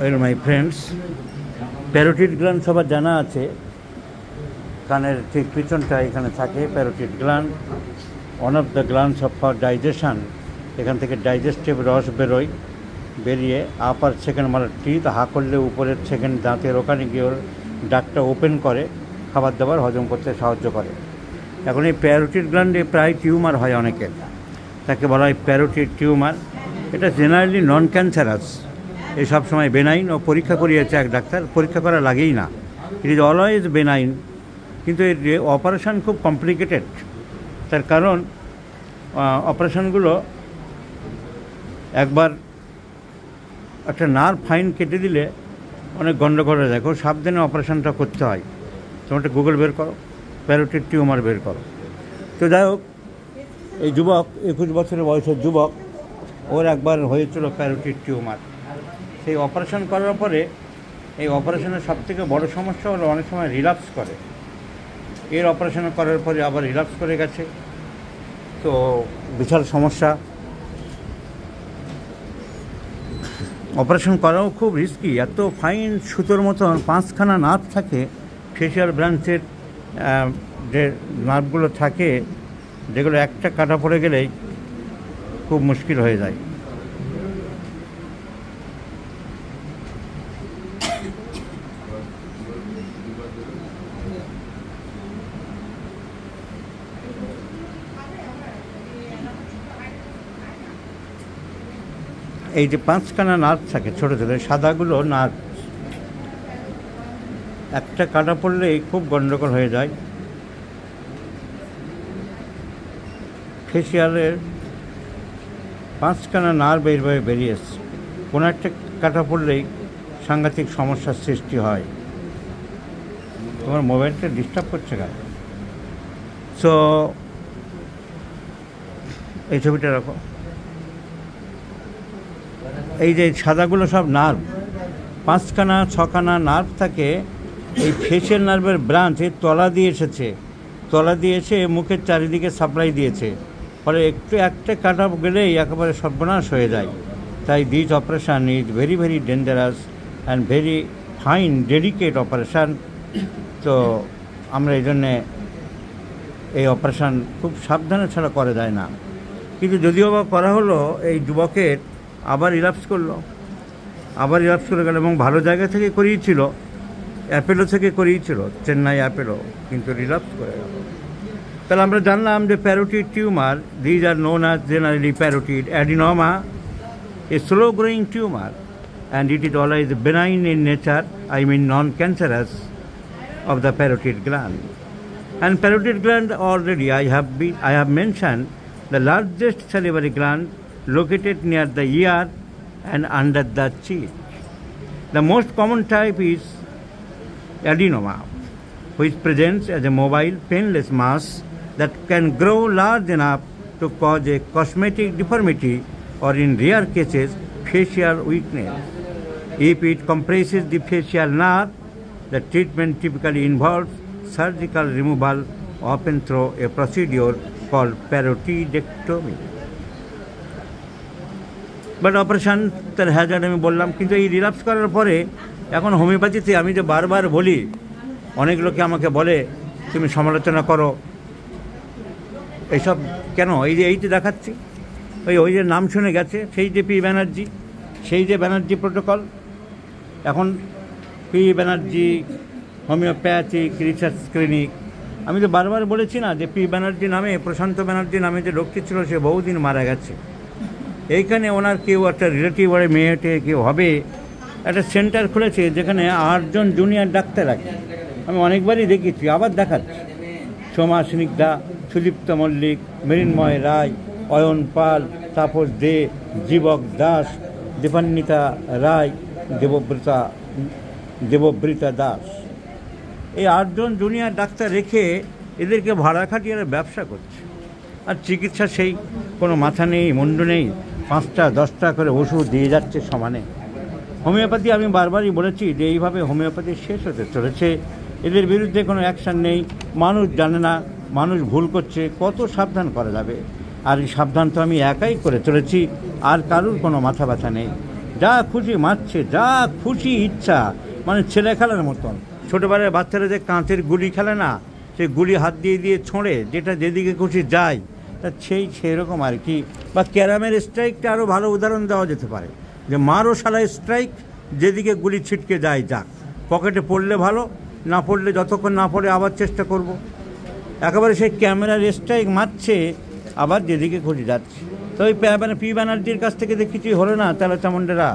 Well my friends, parotid gland সবার জানা আছে, কানের ঠিক পিছনটা এখানে থাকে parotid gland. One of the glands of for digestion. এখান থেকে ডাইজেস্টিভ রস বেরোয়, বেরিয়ে আপার সেকেন্ড মানে টিথ হা করলে উপরের সেকেন্ড দাঁতের ওখানে গিয়ে ওর ডাকটা ওপেন করে খাবার দাবার হজম করতে সাহায্য করে। এখন এই প্যারোটিড গ্ল্যান্ডে প্রায় টিউমার হয় অনেকের, তাকে বলা হয় প্যারোটিড টিউমার। এটা জেনারেলি নন ক্যান্সারাস, এই সব সময় বেনাইন। ও পরীক্ষা করিয়েছে এক ডাক্তার, পরীক্ষা করা লাগেই না, ইট ইজ অলওয়েজ বেনাইন। কিন্তু এর অপারেশান খুব কমপ্লিকেটেড। তার কারণ অপারেশানগুলো একবার একটা নার্ভ ফাইন কেটে দিলে অনেক গণ্ডগোল হয়ে যায়। খুব সাবধানে অপারেশানটা করতে হয়। তোমরা একটা গুগল বের করো, প্যারোটিড টিউমার বের করো। তো যাই হোক, এই যুবক 21 বছরের বয়সের যুবক, ওর একবার হয়েছিল প্যারোটিড টিউমার। সেই অপারেশন করার পরে এই অপারেশনের সবথেকে বড় সমস্যা হলো অনেক সময় রিল্যাপস করে। এর অপারেশন করার পরে আবার রিল্যাপস করে গেছে, তো বিশাল সমস্যা। অপারেশন করাও খুব রিস্কি। এত ফাইন সুতোর মতন 5খানা নার্ভ থাকে ফেসিয়াল ব্রাঞ্চের, যে নার্ভগুলো থাকে, যেগুলো একটা কাটা পড়ে গেলেই খুব মুশকিল হয়ে যায়। এই যে 5খানা নার্ভ থাকে ছোটো ছোটো, সাদাগুলো নার্ভ, একটা কাটা পড়লেই খুব গণ্ডগোল হয়ে যায়। ফেসিয়ালের 5খানা নার্ভ এইভাবে বেরিয়ে এসছে, কোনো একটা কাটা পড়লেই সাংঘাতিক সমস্যার সৃষ্টি হয়। তোমার মোবাইলটা ডিস্টার্ব করছে কেন? সো এই ছবিটা রাখো। এই যে সাদাগুলো সব নার্ভ, 5খানা 6খানা নার্ভ থাকে। এই ফেসিয়াল নার্ভের ব্রাঞ্চ এর তলা দিয়ে এসেছে, তলা দিয়ে এসে মুখের চারিদিকে সাপ্লাই দিয়েছে। ফলে একটু একটা কাটা গেলেই একেবারে সর্বনাশ হয়ে যায়। তাই this operation is very very dangerous and very fine delicate operation. তো আমরা এই জন্যে এই অপারেশান খুব সাবধানে ছাড়া করা যায় না। কিন্তু যদিও বা করা হলো, এই যুবকের আবার রিল্যাপস করলো, আবার রিল্যাপস করে গেল। এবং ভালো জায়গা থেকে করিয়েছিল, অ্যাপেলো থেকে করিয়েছিল, চেন্নাই অ্যাপেলো, কিন্তু রিল্যাপস করে গেল। তাহলে আমরা জানলাম যে parotid tumour, these are known as generally parotid adenoma, a slow growing tumour, and it is always benign in nature, I mean non-cancerous, of the parotid gland. And parotid gland already I have mentioned the largest salivary gland located near the ear and under the cheek. The most common type is adenoma, which presents as a mobile painless mass that can grow large enough to cause a cosmetic deformity or in rare cases facial weakness. If it compresses the facial nerve, the treatment typically involves surgical removal, often through a procedure called parotidectomy. But operation তার Hazard আমি বললাম। কিন্তু এই relapse করার পরে এখন হোমিওপ্যাথিতে আমি যে বারবার বলি, অনেক লোকে আমাকে বলে তুমি সমালোচনা করো এইসব কেন? এই যে দেখাচ্ছি, ওই যে নাম শুনে গেছে, সেই যে পি ব্যানার্জি, সেই যে ব্যানার্জি প্রোটোকল। এখন P Banerjee homeopathic research clinic. আমি তো বারবার বলেছি না যে পি ব্যানার্জি নামে, প্রশান্ত ব্যানার্জি নামে যে লোকটি ছিল সে বহুদিন মারা গেছে। এইখানে ওনার কেউ একটা রিলেটিভ ওর মেয়েটে কেউ হবে, একটা সেন্টার খুলেছে যেখানে 8 জন জুনিয়র ডাক্তার আছে। আমি অনেকবারই দেখেছি, আবার দেখাচ্ছি। সোমা স্নিগ্ধা, সুদীপ্ত মল্লিক, মৃন্ময় রায়, অয়ন পাল, তাপস দে, জীবক দাস, দীপান্বিতা রায়, দেবব্রতা দাস। এই 8 জন জুনিয়র ডাক্তার রেখে এদেরকে ভাড়া খাটিয়ে ব্যবসা করছে। আর চিকিৎসা সেই কোনো মাথা নেই, মুন্ডু নেই, 5টা 10টা করে ওষুধ দিয়ে যাচ্ছে সমানে। হোমিওপ্যাথি আমি বারবারই বলেছি যে এইভাবে হোমিওপ্যাথি শেষ হতে চলেছে। এদের বিরুদ্ধে কোনো অ্যাকশান নেই, মানুষ জানে না, মানুষ ভুল করছে, কত সাবধান করা যাবে। আর এই সাবধান তো আমি একাই করে চলেছি, আর কারুর কোনো মাথা ব্যথা নেই। যা খুশি মারছে, যা খুশি ইচ্ছা, মানে ছেলে খেলার মতন। ছোটোবেলায় বাচ্চারা যে কাঁচের গুলি খেলে না, সেই গুলি হাত দিয়ে দিয়ে ছোঁড়ে, যেটা যেদিকে খুশি যায়, তা সেই রকম আর কি। বা ক্যারামের স্ট্রাইকটা আরও ভালো উদাহরণ দেওয়া যেতে পারে, যে মারও শালা স্ট্রাইক, যেদিকে গুলি ছিটকে যায় যাক, পকেটে পড়লে ভালো, না পড়লে যতক্ষণ না পড়ে আবার চেষ্টা করব। একেবারে সেই ক্যামেরার স্ট্রাইক মারছে, আবার যেদিকে খুশি যাচ্ছে। তো ওই পি ব্যানার্জির কাছ থেকে দেখি হলো না, তাহলে চামুন্ডেরা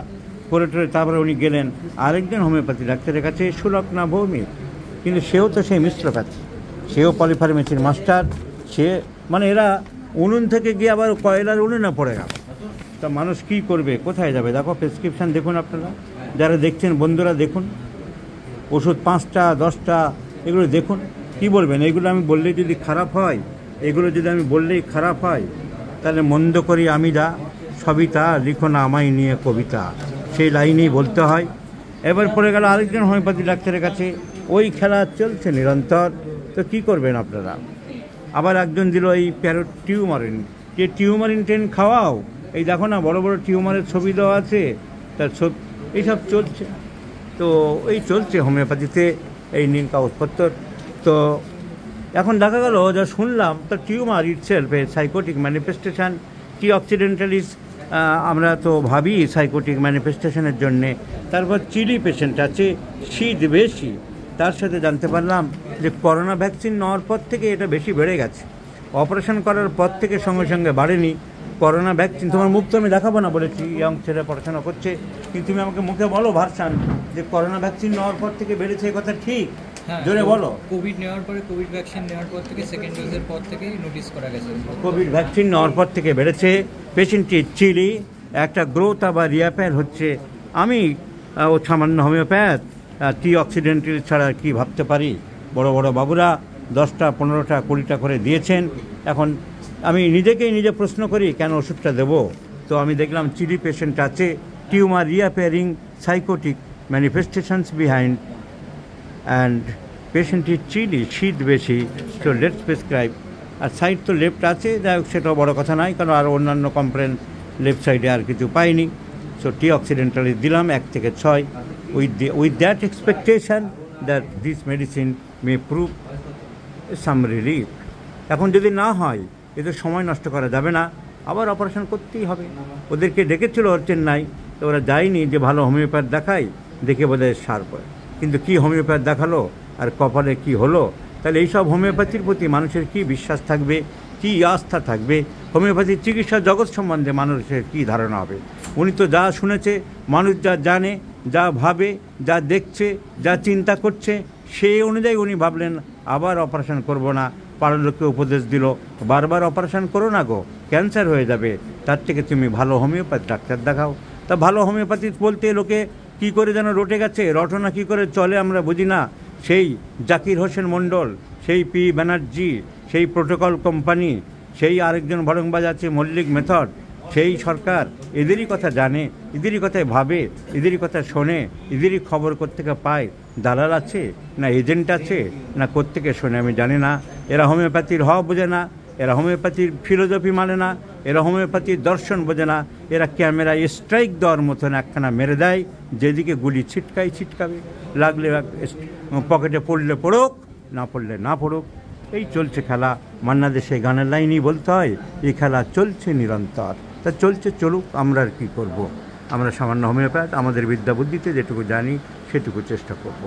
করে টোরে, তারপরে উনি গেলেন আরেকজন হোমিওপ্যাথি ডাক্তারের কাছে, সুলগ্না ভৌমিক। কিন্তু সেও তো সেই মিশ্রপ্যাথি, সেও পলিফার্মেসির মাস্টার। সে মানে এরা উনুন থেকে গিয়ে আবার কয়লার উনুনে পড়ে গেল। তা মানুষ কী করবে, কোথায় যাবে? দেখো প্রেসক্রিপশান দেখুন, আপনারা যারা দেখছেন বন্ধুরা দেখুন, ওষুধ 5টা 10টা এগুলো দেখুন, কি বলবেন? এগুলো আমি বললেই যদি খারাপ হয়, এগুলো যদি আমি বললেই খারাপ হয়, তাহলে মন্দ করি আমি যা, সবই তা, লিখো না আমায় নিয়ে কবিতা, সেই লাইনেই বলতে হয়। এবার পড়ে গেল আরেকজন হোমিওপ্যাথি ডাক্তারের কাছে, ওই খেলা চলছে নিরন্তর। তো কী করবেন আপনারা? আবার একজন দিল এই টিউমারিন, যে টিউমারিন টেন খাওয়াও, এই দেখো না বড় বড় টিউমারের ছবি দেওয়া আছে, তার ছবি, এইসব চলছে। তো এই চলছে হোমিওপ্যাথিতে এই নিন কাগজপত্র। তো এখন দেখা গেল, যা শুনলাম, তো tumour itself a psychotic manifestation. T occidentalis আমরা তো ভাবি সাইকোটিক ম্যানিফেস্টেশনের জন্যে। তারপর চিলি পেশেন্ট আছে, শীত বেশি, তার সাথে জানতে পারলাম যে করোনা ভ্যাকসিন নেওয়ার পর থেকে এটা বেশি বেড়ে গেছে, অপারেশন করার পর থেকে সঙ্গে সঙ্গে বাড়েনি। করোনা ভ্যাকসিন, তোমার মুখ তো আমি দেখাবো না বলেছি, ইয়ং ছেলে পড়াশোনা করছে, কিন্তু তুমি আমাকে মুখে বলো ভার্সান যে করোনা ভ্যাকসিন নেওয়ার পর থেকে বেড়েছে, এই কথা ঠিক? জোরে বলো। কোভিড নেওয়ার পরে, কোভিড ভ্যাকসিন নেওয়ার পর থেকে, সেকেন্ড ডোজের পর থেকে নোটিস করা গেছে কোভিড ভ্যাকসিন নেওয়ার পর থেকে বেড়েছে। পেশেন্টটির চিলি একটা গ্রোথ আবার রিয়াপেয়ার হচ্ছে। আমি ও সামান্য হোমিওপ্যাথ, টি অক্সিডেন্টাল ছাড়া কি ভাবতে পারি? বড় বড় বাবুরা 10টা 15টা 20টা করে দিয়েছেন। এখন আমি নিজেকেই নিজে প্রশ্ন করি, কেন ওষুধটা দেবো? তো আমি দেখলাম চিলি পেশেন্ট আছে, tumour reappearing, psychotic manifestations behind, and পেশেন্টের চিলি, শীত বেশি, তো লেটস প্রেসক্রাইব। আর সাইড তো লেফট আছে, যাই হোক সেটাও বড়ো কথা নয়, কারণ আর অন্যান্য কমপ্লেন লেফট সাইডে আর কিছু পাইনি। সো টি অক্সিডেন্টালি দিলাম 1 থেকে 6, with that expectation that this medicine May prove some relief. এখন যদি না হয়, এতে সময় নষ্ট করা যাবে না, আবার অপারেশন করতেই হবে। ওদেরকে ডেকেছিল চেন্নাই, তো ওরা যায়নি, যে ভালো হোমিওপ্যাথ দেখাই, দেখে বোধহয় সার পড়ে। কিন্তু কি হোমিওপ্যাথ দেখালো, আর কপালে কি হলো? তাহলে এইসব হোমিওপ্যাথির প্রতি মানুষের কি বিশ্বাস থাকবে, কি আস্থা থাকবে? হোমিওপ্যাথির চিকিৎসা জগৎ সম্বন্ধে মানুষের কি ধারণা হবে? উনি তো যা শুনেছে, মানুষ যা জানে, যা ভাবে, যা দেখছে, যা চিন্তা করছে, সেই অনুযায়ী উনি ভাবলেন আবার অপারেশন করব না। পাড়ার লোককে উপদেশ দিল, বারবার অপারেশন করো না গো, ক্যান্সার হয়ে যাবে, তার থেকে তুমি ভালো হোমিওপ্যাথি ডাক্তার দেখাও। তা ভালো হোমিওপ্যাথি বলতে লোকে কি করে যেন রটে গেছে, রটনা কি করে চলে আমরা বুঝি না। সেই জাকির হোসেন মণ্ডল, সেই পি ব্যানার্জি, সেই প্রোটোকল কোম্পানি, সেই আরেকজন ভড়ংবাজ আছে মল্লিক মেথড, সেই সরকার এদেরই কথা জানে, এদেরই কথায় ভাবে, এদেরই কথা শোনে, এদেরই খবর কোত্থেকে পায়। দালাল আছে না এজেন্ট আছে না কোত্থেকে শোনে আমি জানি না। এরা হোমিওপ্যাথির হওয়া বোঝে না, এরা হোমিওপ্যাথির ফিলোসফি মানে না, এরা হোমিওপ্যাথির দর্শন বোঝে না। এরা ক্যামেরায় স্ট্রাইক দেওয়ার মতন একখানা মেরে দেয়, যেদিকে গুলি ছিটকাবে, লাগলে পকেটে পড়লে পড়ুক, না পড়লে না পড়ুক। এই চলছে খেলা। মান্না দে সেই গানের লাইনই বলতে হয়, এই খেলা চলছে নিরন্তর। তা চলছে, চলুক, আমরা আর কী করবো? আমরা সামান্য হোমিওপ্যাথ, আমাদের বিদ্যা বুদ্ধিতে যেটুকু জানি সেটুকু চেষ্টা করব,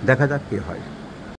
দেখা যাক কী হয়।